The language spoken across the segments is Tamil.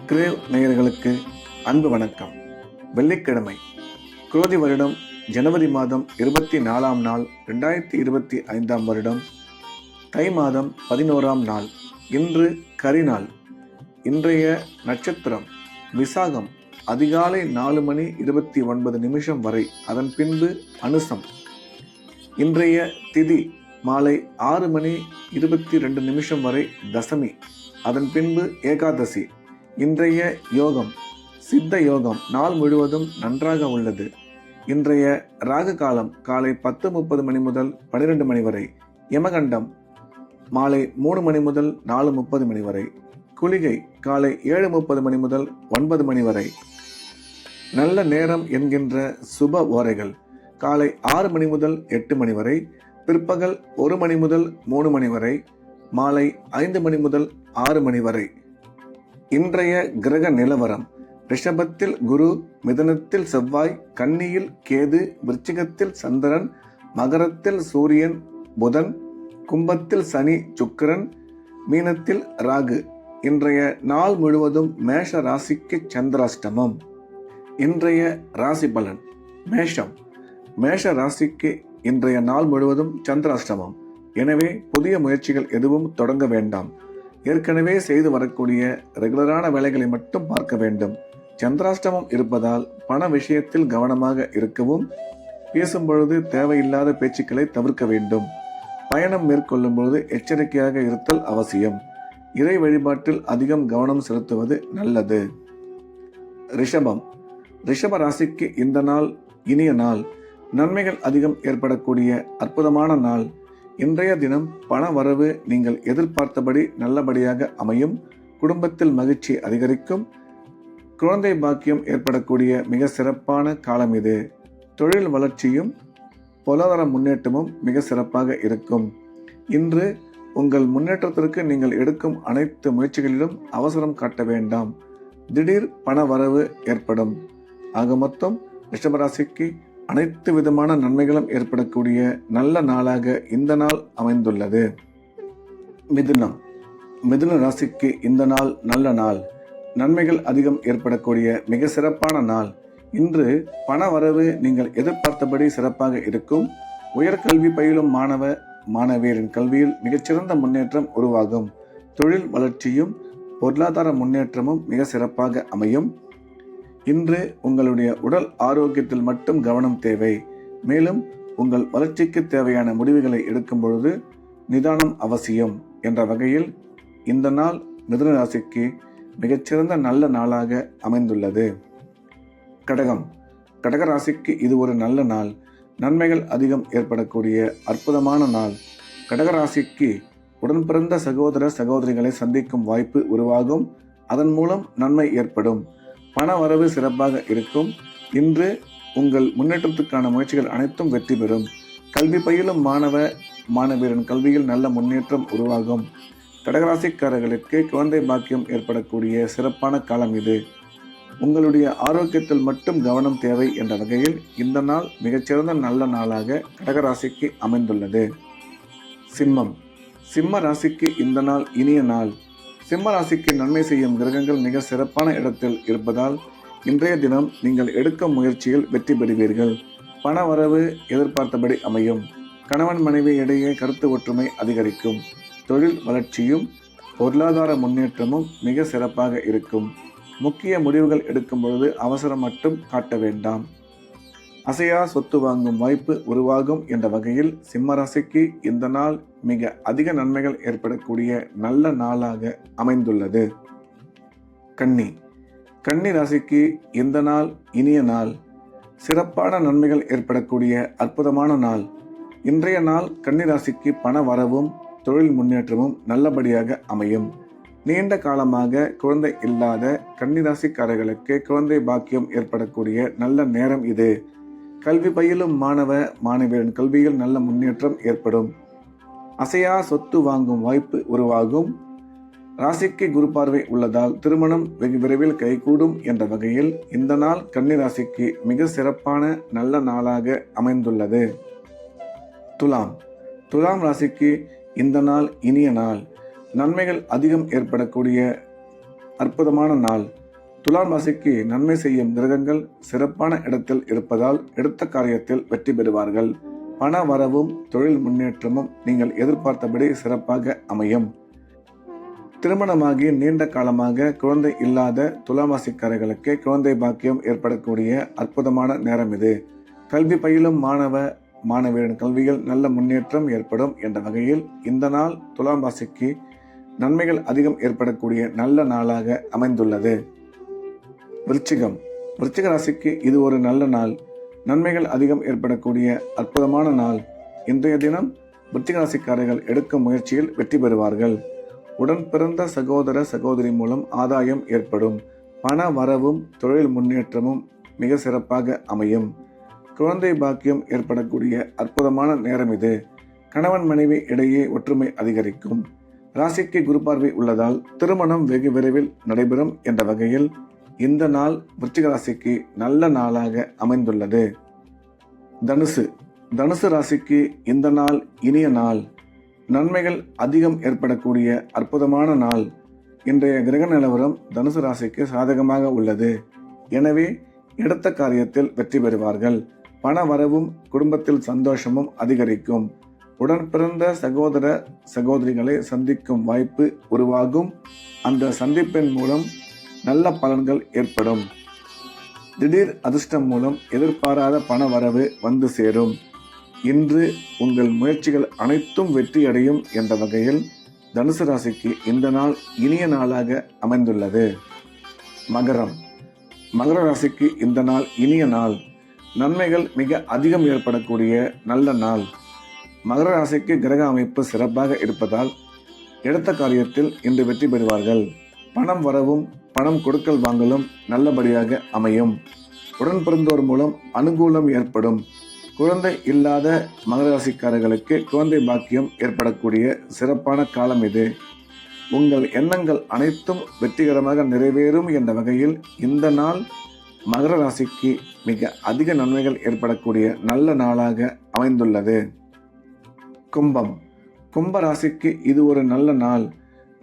கிரேவ் நேயர்களுக்கு அன்பு வணக்கம். வெள்ளிக்கிழமை, குரோதி வருடம் ஜனவரி மாதம் 24ஆம் நாள் 2025ஆம் வருடம், தை மாதம் 11ஆம் நாள். இன்று கரிநாள். இன்றைய நட்சத்திரம் விசாகம். அதிகாலை 4:29 வரை, அதன் பின்பு அனுசம். இன்றைய திதி மாலை 6:22 வரை தசமி, அதன் பின்பு ஏகாதசி. இன்றைய யோகம் சித்த யோகம். நாள் முழுவதும் நன்றாக உள்ளது. இன்றைய ராகு காலம் காலை 10:30 முதல் 12 வரை. யமகண்டம் மாலை 3 முதல் 4:30 வரை. குளிகை காலை 7:30 முதல் 9 வரை. நல்ல நேரம் என்கின்ற சுப ஓரைகள் காலை 6 முதல் 8 வரை, பிற்பகல் 1 முதல் 3 வரை, மாலை 5 முதல் 6 வரை. இன்றைய கிரக நிலவரம்: ரிஷபத்தில் குரு, மிதுனத்தில் செவ்வாய், கன்னியில் கேது, விருச்சிகத்தில் சந்திரன், மகரத்தில் சூரியன் புதன், கும்பத்தில் சனி சுக்கிரன், மீனத்தில் ராகு. இன்றைய நாள் முழுவதும் மேஷ ராசிக்கு சந்திராஷ்டமம். இன்றைய ராசி பலன்: மேஷம். மேஷ ராசிக்கு இன்றைய நாள் முழுவதும் சந்திராஷ்டமம். எனவே புதிய முயற்சிகள் எதுவும் தொடங்க வேண்டாம். ஏற்கனவே செய்து வரக்கூடிய ரெகுலரான வேலைகளை மட்டும் பார்க்க வேண்டும். சந்திராஷ்டமம் இருப்பதால் பண விஷயத்தில் கவனமாக இருக்கவும், பேசும் பொழுது தேவையில்லாத பேச்சுக்களை தவிர்க்க வேண்டும். பயணம் மேற்கொள்ளும் பொழுது எச்சரிக்கையாக இருத்தல் அவசியம். இறை வழிபாட்டில் அதிகம் கவனம் செலுத்துவது நல்லது. ரிஷபம். ரிஷப ராசிக்கு இந்த நாள் இனிய நாள். நன்மைகள் அதிகம் ஏற்படக்கூடிய அற்புதமான நாள். இன்றைய தினம் பண வரவு நீங்கள் எதிர்பார்த்தபடி நல்லபடியாக அமையும். குடும்பத்தில் மகிழ்ச்சி அதிகரிக்கும். குழந்தை பாக்கியம் ஏற்படக்கூடிய மிக சிறப்பான காலம் இது. தொழில் வளர்ச்சியும் பொருளாதார முன்னேற்றமும் மிக சிறப்பாக இருக்கும். இன்று உங்கள் முன்னேற்றத்திற்கு நீங்கள் எடுக்கும் அனைத்து முயற்சிகளிலும் அவசரம் காட்ட வேண்டாம். திடீர் பண வரவு ஏற்படும். ஆக மொத்தம் ரிஷபராசிக்கு அனைத்து விதமான நன்மைகளும் ஏற்படக்கூடிய நல்ல நாளாக இந்த நாள் அமைந்துள்ளது. மிதுனம். மிதுன ராசிக்கு இந்த நாள் நல்ல நாள். நன்மைகள் அதிகம் ஏற்படக்கூடிய மிக சிறப்பான நாள். இன்று பண வரவு நீங்கள் எதிர்பார்த்தபடி சிறப்பாக இருக்கும். உயர்கல்வி பயிலும் மாணவியரின் கல்வியில் மிகச்சிறந்த முன்னேற்றம் உருவாகும். தொழில் வளர்ச்சியும் பொருளாதார முன்னேற்றமும் மிக சிறப்பாக அமையும். இன்று உங்களுடைய உடல் ஆரோக்கியத்தில் மட்டும் கவனம் தேவை. மேலும் உங்கள் வளர்ச்சிக்கு தேவையான முடிவுகளை எடுக்கும் பொழுது நிதானம் அவசியம் என்ற வகையில் இந்த நாள் மிதுன ராசிக்கு மிகச்சிறந்த நல்ல நாளாக அமைந்துள்ளது. கடகம். கடக ராசிக்கு இது ஒரு நல்ல நாள். நன்மைகள் அதிகம் ஏற்படக்கூடிய அற்புதமான நாள். கடகராசிக்கு உடன் பிறந்த சகோதர சகோதரிகளை சந்திக்கும் வாய்ப்பு உருவாகும். அதன் மூலம் நன்மை ஏற்படும். பண வரவு சிறப்பாக இருக்கும். இன்று உங்கள் முன்னேற்றத்துக்கான முயற்சிகள் அனைத்தும் வெற்றி பெறும். கல்வி பயிலும் மாணவியரின் கல்வியில் நல்ல முன்னேற்றம் உருவாகும். கடகராசிக்காரர்களுக்கு குழந்தை பாக்கியம் ஏற்படக்கூடிய சிறப்பான காலம் இது. உங்களுடைய ஆரோக்கியத்தில் மட்டும் கவனம் தேவை என்ற வகையில் இந்த நாள் மிகச்சிறந்த நல்ல நாளாக கடகராசிக்கு அமைந்துள்ளது. சிம்மம். சிம்ம ராசிக்கு இந்த நாள் இனிய நாள். சிம்ம ராசிக்கு நன்மை செய்யும் கிரகங்கள் மிக சிறப்பான இடத்தில் இருப்பதால் இன்றைய தினம் நீங்கள் எடுக்கும் முயற்சியில் வெற்றி பெறுவீர்கள். பண வரவு எதிர்பார்த்தபடி அமையும். கணவன் மனைவி இடையே கருத்து ஒற்றுமை அதிகரிக்கும். தொழில் வளர்ச்சியும் பொருளாதார முன்னேற்றமும் மிக சிறப்பாக இருக்கும். முக்கிய முடிவுகள் எடுக்கும் பொழுது அவசரம் மட்டும் காட்ட வேண்டாம். அசையா சொத்து வாங்கும் வாய்ப்பு உருவாகும் என்ற வகையில் சிம்மராசிக்கு இந்த நாள் மிக அதிக நன்மைகள் ஏற்படக்கூடிய நல்ல நாளாக அமைந்துள்ளது. கன்னி. கன்னி ராசிக்கு இந்த நாள் இனிய நாள். சிறப்பான நன்மைகள் ஏற்படக்கூடிய அற்புதமான நாள். இன்றைய நாள் கன்னி ராசிக்கு பண வரவும் தொழில் முன்னேற்றமும் நல்லபடியாக அமையும். நீண்ட காலமாக குழந்தை இல்லாத கன்னிராசிக்காரர்களுக்கு குழந்தை பாக்கியம் ஏற்படக்கூடிய நல்ல நேரம் இது. கல்வி பயிலும் மாணவியரின் கல்வியில் நல்ல முன்னேற்றம் ஏற்படும். அசையா சொத்து வாங்கும் வாய்ப்பு உருவாகும். ராசிக்கு குரு பார்வை உள்ளதால் திருமணம் வெகு விரைவில் கைகூடும் என்ற வகையில் இந்த நாள் கன்னி ராசிக்கு மிக சிறப்பான நல்ல நாளாக அமைந்துள்ளது. துலாம். துலாம் ராசிக்கு இந்த நாள் இனிய நாள். நன்மைகள் அதிகம் ஏற்படக்கூடிய அற்புதமான நாள். துலாம் ராசிக்கு நன்மை செய்யும் கிரகங்கள் சிறப்பான இடத்தில் இருப்பதால் எடுத்த காரியத்தில் வெற்றி பெறுவார்கள். பண வரவும் தொழில் முன்னேற்றமும் நீங்கள் எதிர்பார்த்தபடி சிறப்பாக அமையும். திருமணமாகி நீண்ட காலமாக குழந்தை இல்லாத துலாம் ராசிக்காரர்களுக்கு குழந்தை பாக்கியம் ஏற்படக்கூடிய அற்புதமான நேரம் இது. கல்வி பயிலும் மாணவியரின் கல்வியில் நல்ல முன்னேற்றம் ஏற்படும் என்ற வகையில் இந்த நாள் துலாம் ராசிக்கு நன்மைகள் அதிகம் ஏற்படக்கூடிய நல்ல நாளாக அமைந்துள்ளது. விருச்சிக ராசிக்கு இது ஒரு நல்ல நாள். நன்மைகள் அதிகம் ஏற்படக்கூடிய அற்புதமான நாள். இன்றைய தினம் விருச்சிக ராசிக்காரர்கள் எடுக்கும் முயற்சியில் வெற்றி பெறுவார்கள். உடன் பிறந்த சகோதர சகோதரி மூலம் ஆதாயம் ஏற்படும். பண வரவும் தொழில் முன்னேற்றமும் மிக சிறப்பாக அமையும். குழந்தை பாக்கியம் ஏற்படக்கூடிய அற்புதமான நேரம் இது. கணவன் மனைவி இடையே ஒற்றுமை அதிகரிக்கும். ராசிக்கு குரு பார்வை உள்ளதால் திருமணம் வெகு விரைவில் நடைபெறும் என்ற வகையில் இந்த நாள் விருச்சிக ராசிக்கு நல்ல நாளாக அமைந்துள்ளது. தனுசு ராசிக்கு இந்த நாள் இனிய நாள். நன்மைகள் அதிகம் ஏற்படக்கூடிய அற்புதமான நாள். இன்றைய கிரக நிலவரம் தனுசு ராசிக்கு சாதகமாக உள்ளது. எனவே எடுத்த காரியத்தில் வெற்றி பெறுவார்கள். பண வரவும் குடும்பத்தில் சந்தோஷமும் அதிகரிக்கும். உடன் பிறந்த சகோதர சகோதரிகளை சந்திக்கும் வாய்ப்பு உருவாகும். அந்த சந்திப்பின் மூலம் நல்ல பலன்கள் ஏற்படும். திடீர் அதிர்ஷ்டம் மூலம் எதிர்பாராத பண வரவு வந்து சேரும். இன்று உங்கள் முயற்சிகள் அனைத்தும் வெற்றியடையும் என்ற வகையில் தனுசு ராசிக்கு இந்த நாள் இனிய நாளாக அமைந்துள்ளது. மகர ராசிக்கு இந்த நாள் இனிய நாள். நன்மைகள் மிக அதிகம் ஏற்படக்கூடிய நல்ல நாள். மகர ராசிக்கு கிரக அமைப்பு சிறப்பாக இருப்பதால் எடுத்த காரியத்தில் இன்று வெற்றி பெறுவார்கள். பணம் வரவும் பணம் கொடுக்கல் வாங்கலும் நல்லபடியாக அமையும். உடன் பிறந்தோர் மூலம் அனுகூலம் ஏற்படும். குழந்தை இல்லாத மகர ராசிக்காரர்களுக்கு குழந்தை பாக்கியம் ஏற்படக்கூடிய சிறப்பான காலம் இது. உங்கள் எண்ணங்கள் அனைத்தும் வெற்றிகரமாக நிறைவேறும் என்ற வகையில் இந்த நாள் மகர ராசிக்கு மிக அதிக நன்மைகள் ஏற்படக்கூடிய நல்ல நாளாக அமைந்துள்ளது. கும்ப ராசிக்கு இது ஒரு நல்ல நாள்.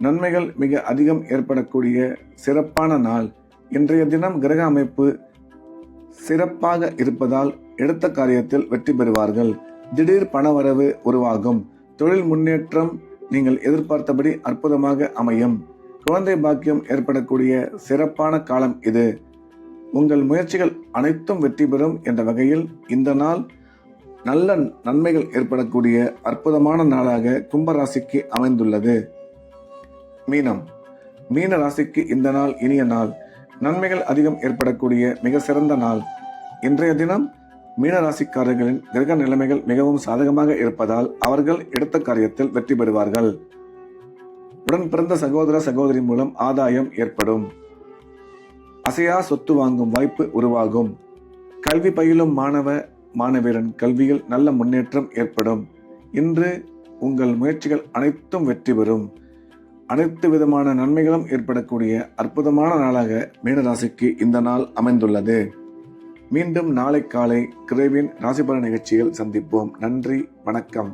நன்மைகள் மிக அதிகம் ஏற்படக்கூடிய சிறப்பான நாள். இன்றைய தினம் கிரக அமைப்பு சிறப்பாக இருப்பதால் எடுத்த காரியத்தில் வெற்றி பெறுவார்கள். திடீர் பணவரவு உருவாகும். தொழில் முன்னேற்றம் நீங்கள் எதிர்பார்த்தபடி அற்புதமாக அமையும். குழந்தை பாக்கியம் ஏற்படக்கூடிய சிறப்பான காலம் இது. உங்கள் முயற்சிகள் அனைத்தும் வெற்றி பெறும் என்ற வகையில் இந்த நாள் நல்ல நன்மைகள் ஏற்படக்கூடிய அற்புதமான நாளாக கும்பராசிக்கு அமைந்துள்ளது. மீன ராசிக்கு இந்த நாள் இனிய நாள். நன்மைகள் அதிகம் ஏற்படக்கூடிய மிக சிறந்த நாள். இன்றைய தினம் மீன ராசிக்காரர்களின் கிரக நிலைமைகள் மிகவும் சாதகமாக இருப்பதால் அவர்கள் எடுத்த காரியத்தில் வெற்றி பெறுவார்கள். உடன் பிறந்த சகோதர சகோதரி மூலம் ஆதாயம் ஏற்படும். அசையா சொத்து வாங்கும் வாய்ப்பு உருவாகும். கல்வி பயிலும் மாணவியரின் கல்வியில் நல்ல முன்னேற்றம் ஏற்படும். இன்று உங்கள் முயற்சிகள் அனைத்தும் வெற்றி பெறும். அனைத்து விதமான நன்மைகளும் ஏற்படக்கூடிய அற்புதமான நாளாக மீனராசிக்கு இந்த நாள் அமைந்துள்ளது. மீண்டும் நாளை காலை கிரேவின் ராசிபலன் நிகழ்ச்சியில் சந்திப்போம். நன்றி, வணக்கம்.